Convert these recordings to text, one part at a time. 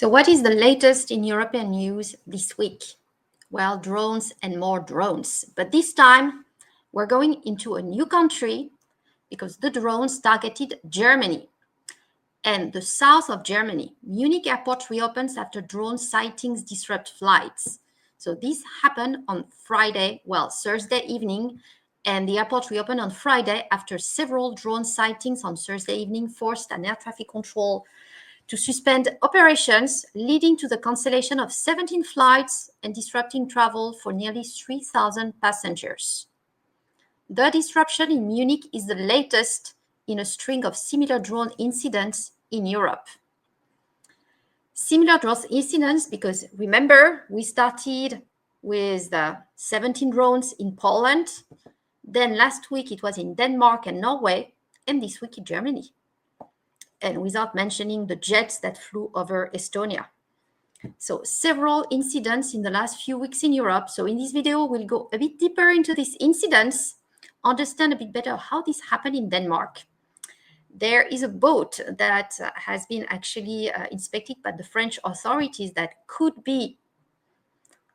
So what is the latest in European news this week? Well, drones and more drones. But this time, we're going into a new country because the drones targeted Germany and the south of Germany. Munich airport reopens after drone sightings disrupt flights. So this happened on Friday, Thursday evening, and the airport reopened on Friday after several drone sightings on Thursday evening forced an air traffic control to suspend operations, leading to the cancellation of 17 flights and disrupting travel for nearly 3,000 passengers. The disruption in Munich is the latest in a string of similar drone incidents in Europe. Similar drone incidents because remember, we started with 17 drones in Poland. Then last week it was in Denmark and Norway, and this week in Germany. And without mentioning the jets that flew over Estonia. So several incidents in the last few weeks in Europe. So in this video, we'll go a bit deeper into these incidents, understand a bit better how this happened in Denmark. There is a boat that has been actually inspected by the French authorities that could be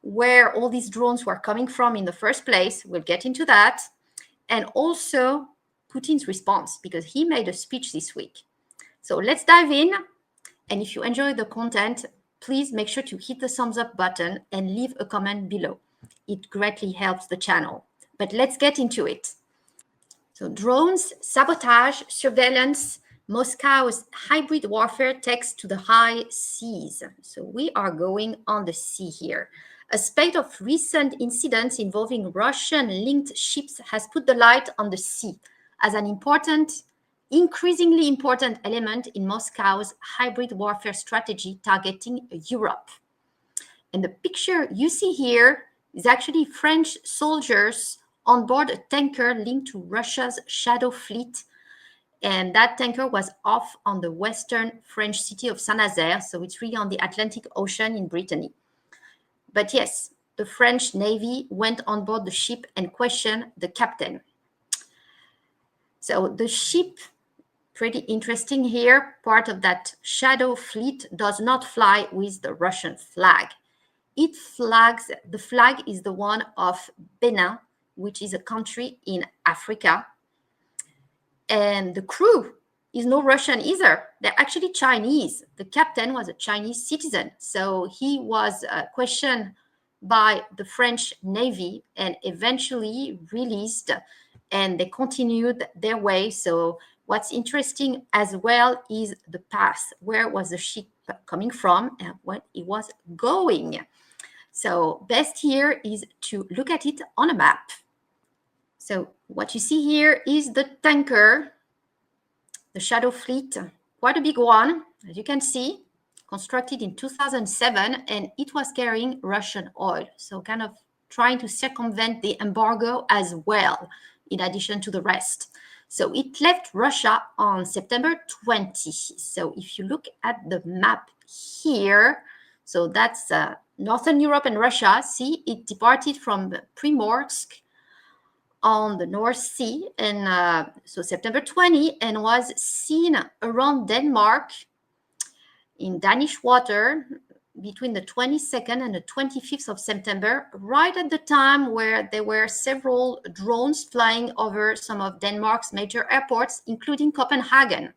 where all these drones were coming from in the first place. We'll get into that. And also Putin's response, because he made a speech this week. So let's dive in. And if you enjoy the content, please make sure to hit the thumbs up button and leave a comment below. It greatly helps the channel. But let's get into it. So drones, sabotage, surveillance, Moscow's hybrid warfare takes to the high seas. So we are going on the sea here. A spate of recent incidents involving Russian-linked ships has put the light on the sea as an increasingly important element in Moscow's hybrid warfare strategy targeting Europe. And the picture you see here is actually French soldiers on board a tanker linked to Russia's Shadow Fleet. And that tanker was off on the western French city of Saint-Nazaire. So it's really on the Atlantic Ocean in Brittany. But yes, the French Navy went on board the ship and questioned the captain. So the ship, pretty interesting here, part of that Shadow Fleet does not fly with the Russian flag. The flag is the one of Benin, which is a country in Africa. And the crew is no Russian either. They're actually Chinese. The captain was a Chinese citizen. So he was questioned by the French Navy and eventually released, and they continued their way. So what's interesting as well is the path. Where was the ship coming from and where it was going? So best here is to look at it on a map. So what you see here is the tanker, the Shadow Fleet, quite a big one, as you can see, constructed in 2007, and it was carrying Russian oil. So kind of trying to circumvent the embargo as well, in addition to the rest. So it left Russia on September 20. So if you look at the map here, so that's Northern Europe and Russia. See, it departed from Primorsk on the North Sea, and so September 20, and was seen around Denmark in Danish water between the 22nd and the 25th of September, right at the time where there were several drones flying over some of Denmark's major airports, including Copenhagen.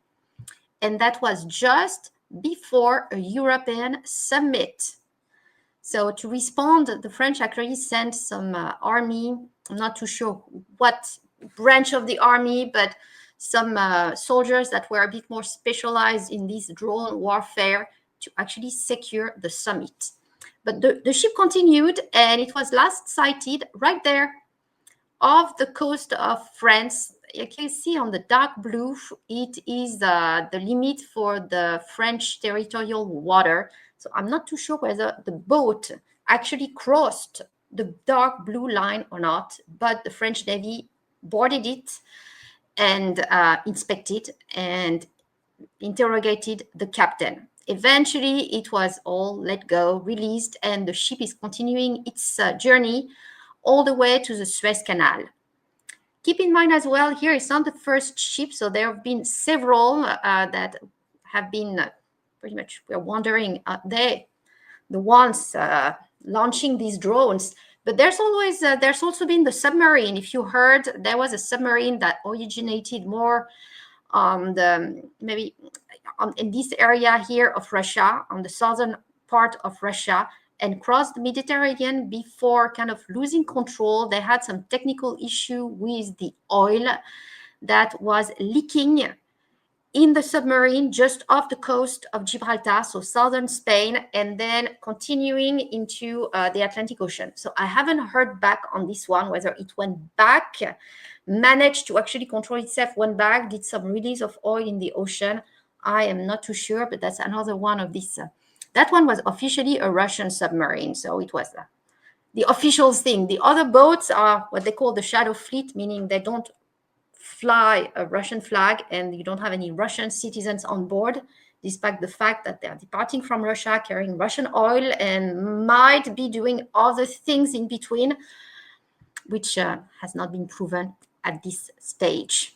And that was just before a European summit. So to respond, the French actually sent some army, I'm not too sure what branch of the army, but some soldiers that were a bit more specialized in this drone warfare to actually secure the summit. But the ship continued, and it was last sighted right there off the coast of France. You can see on the dark blue, it is the limit for the French territorial water. So I'm not too sure whether the boat actually crossed the dark blue line or not, but the French Navy boarded it and inspected and interrogated the captain. Eventually, it was all let go, released, and the ship is continuing its journey all the way to the Suez Canal. Keep in mind as well, here it's not the first ship, so there have been several that have been pretty much we're wondering, are they the ones launching these drones? But there's also been the submarine. If you heard, there was a submarine that originated more on the maybe in this area here of Russia, on the southern part of Russia, and crossed the Mediterranean before kind of losing control. They had some technical issue with the oil that was leaking in the submarine just off the coast of Gibraltar, so southern Spain, and then continuing into the Atlantic Ocean. So I haven't heard back on this one, whether it went back, managed to actually control itself, went back, did some release of oil in the ocean. I am not too sure, but that's another one of these. That one was officially a Russian submarine, so it was the official thing. The other boats are what they call the shadow fleet, meaning they don't fly a Russian flag and you don't have any Russian citizens on board, despite the fact that they are departing from Russia, carrying Russian oil, and might be doing other things in between, which has not been proven at this stage.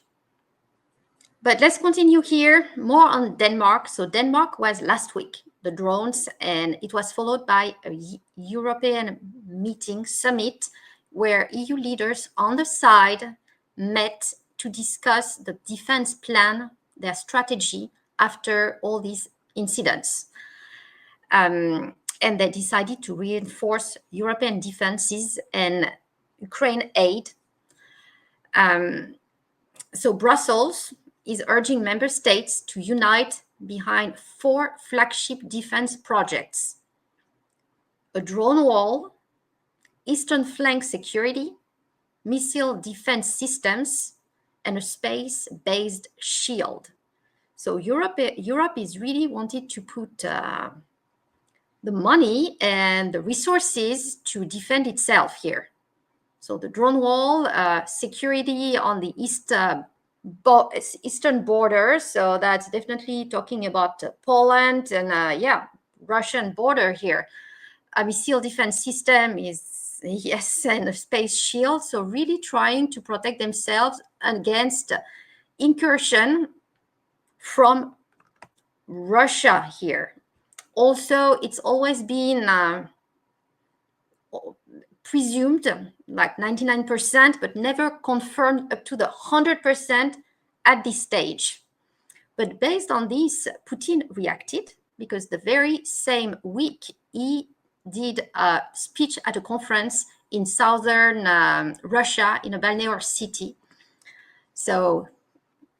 But let's continue here, more on Denmark. So Denmark was last week, the drones, and it was followed by a European summit, where EU leaders on the side met to discuss the defense plan, their strategy after all these incidents. And they decided to reinforce European defenses and Ukraine aid. So Brussels is urging member states to unite behind 4 flagship defense projects: a drone wall, eastern flank security, missile defense systems, and a space-based shield. So Europe is really wanted to put the money and the resources to defend itself here. So the drone wall, security on the eastern border. So that's definitely talking about Poland and Russian border here. A missile defense system is, yes, and a space shield. So really trying to protect themselves against incursion from Russia here. Also, it's always been presumed like 99%, but never confirmed up to the 100% at this stage. But based on this, Putin reacted, because the very same week he did a speech at a conference in southern Russia, in a balneary city. So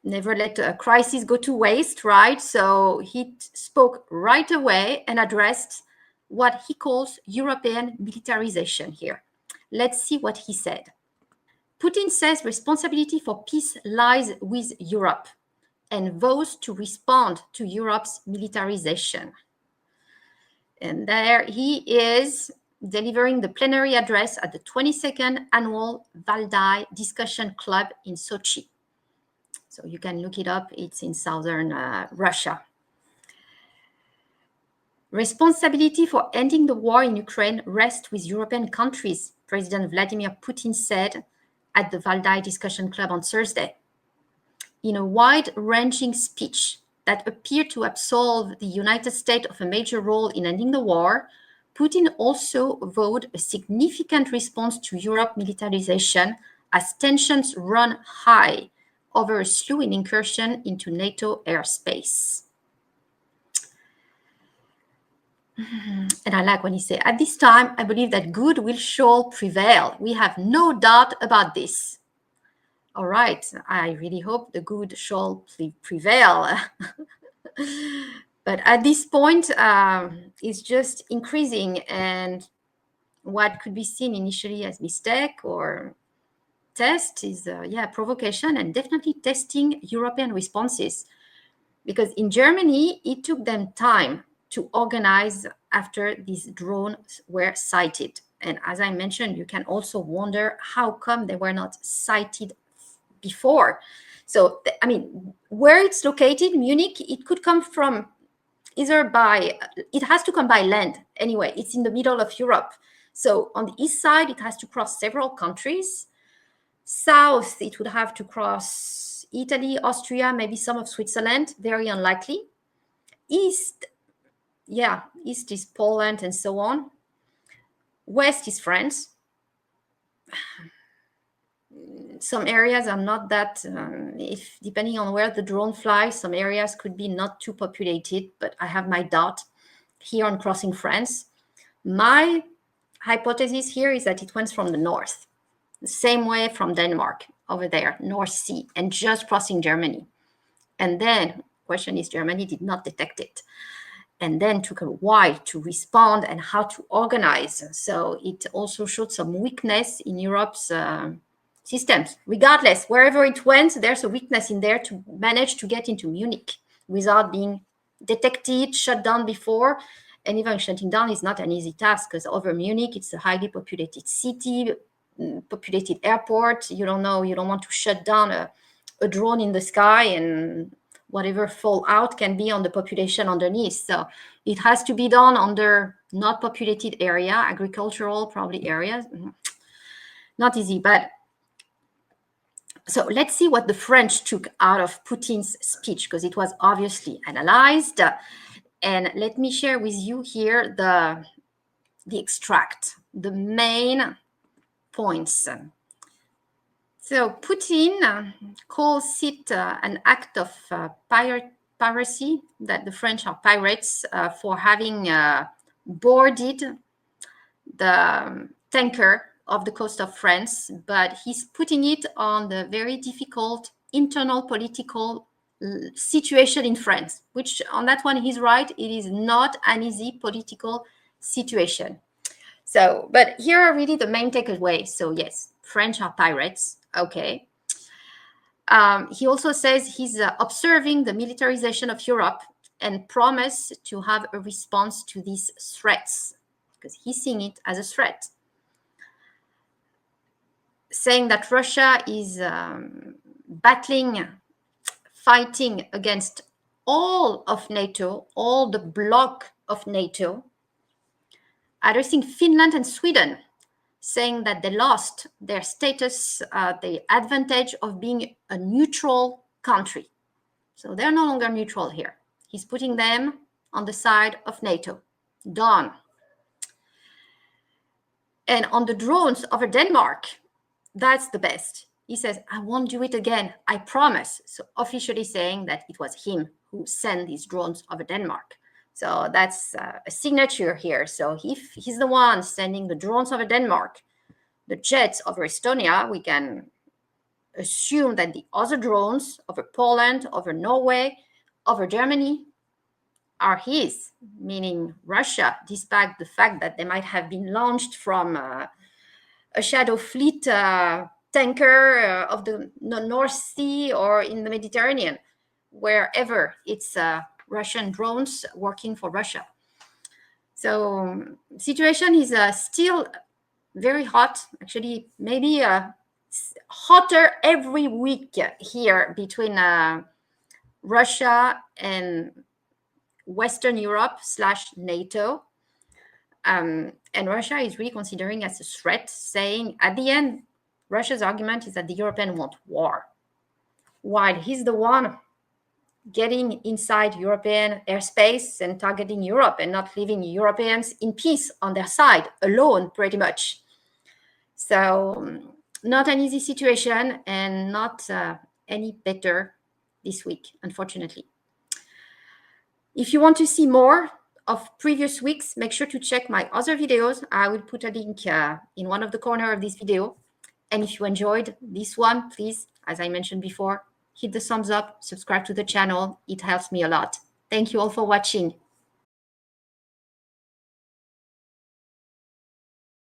never let a crisis go to waste, right? So he spoke right away and addressed what he calls European militarization here. Let's see what he said. Putin says responsibility for peace lies with Europe and vows to respond to Europe's militarization. And there he is delivering the plenary address at the 22nd annual Valdai Discussion Club in Sochi. So you can look it up. It's in southern Russia. Responsibility for ending the war in Ukraine rests with European countries, President Vladimir Putin said at the Valdai Discussion Club on Thursday. In a wide-ranging speech that appeared to absolve the United States of a major role in ending the war, Putin also vowed a significant response to Europe militarization as tensions run high over a slew in incursion into NATO airspace. And I like when he said, at this time, I believe that good will shall prevail. We have no doubt about this. All right, I really hope the good shall prevail. But at this point, it's just increasing, and what could be seen initially as mistake or test is, provocation, and definitely testing European responses. Because in Germany, it took them time to organize after these drones were sighted. And as I mentioned, you can also wonder how come they were not sighted before. So, I mean, where it's located, Munich, it could come from it has to come by land. Anyway, it's in the middle of Europe. So on the east side, it has to cross several countries. South, it would have to cross Italy, Austria, maybe some of Switzerland, very unlikely. East, yeah, east is Poland and so on. West is France. Some areas are not that, if depending on where the drone flies, some areas could be not too populated, but I have my doubt here on crossing France. My hypothesis here is that it went from the north, the same way from Denmark over there, North Sea, and just crossing Germany. And then, question is, Germany did not detect it, and then took a while to respond and how to organize. So it also showed some weakness in Europe's systems. Regardless, wherever it went, there's a weakness in there to manage to get into Munich without being detected, shut down before. And even shutting down is not an easy task, because over Munich, it's a highly populated city, populated airport. You don't want to shut down a drone in the sky and whatever fallout can be on the population underneath. So it has to be done under not populated area, agricultural probably areas. Not easy, but so let's see what the French took out of Putin's speech, because it was obviously analyzed. And let me share with you here the extract, the main points. So Putin calls it an act of piracy, that the French are pirates for having boarded the tanker of the coast of France, but he's putting it on the very difficult internal political situation in France, which on that one he's right, it is not an easy political situation. So, but here are really the main takeaways. So yes, French are pirates, okay. He also says he's observing the militarization of Europe and promise to have a response to these threats, because he's seeing it as a threat. Saying that Russia is fighting against all of NATO, all the bloc of NATO, addressing Finland and Sweden, saying that they lost their status, the advantage of being a neutral country. So they're no longer neutral here. He's putting them on the side of NATO. Done. And on the drones over Denmark, that's the best. He says, I won't do it again, I promise. So officially saying that it was him who sent these drones over Denmark. So that's a signature here. So if he's the one sending the drones over Denmark, the jets over Estonia, we can assume that the other drones over Poland, over Norway, over Germany are his, meaning Russia, despite the fact that they might have been launched from a shadow fleet tanker of the North Sea or in the Mediterranean, wherever it's Russian drones working for Russia. So situation is still very hot, actually maybe hotter every week here between Russia and Western Europe / NATO. And Russia is really considering as a threat, saying at the end, Russia's argument is that the Europeans want war, while he's the one getting inside European airspace and targeting Europe and not leaving Europeans in peace on their side, alone pretty much. So not an easy situation, and not any better this week, unfortunately. If you want to see more of previous weeks, make sure to check my other videos. I will put a link in one of the corner of this video. And if you enjoyed this one, please, as I mentioned before, hit the thumbs up, subscribe to the channel. It helps me a lot. Thank you all for watching.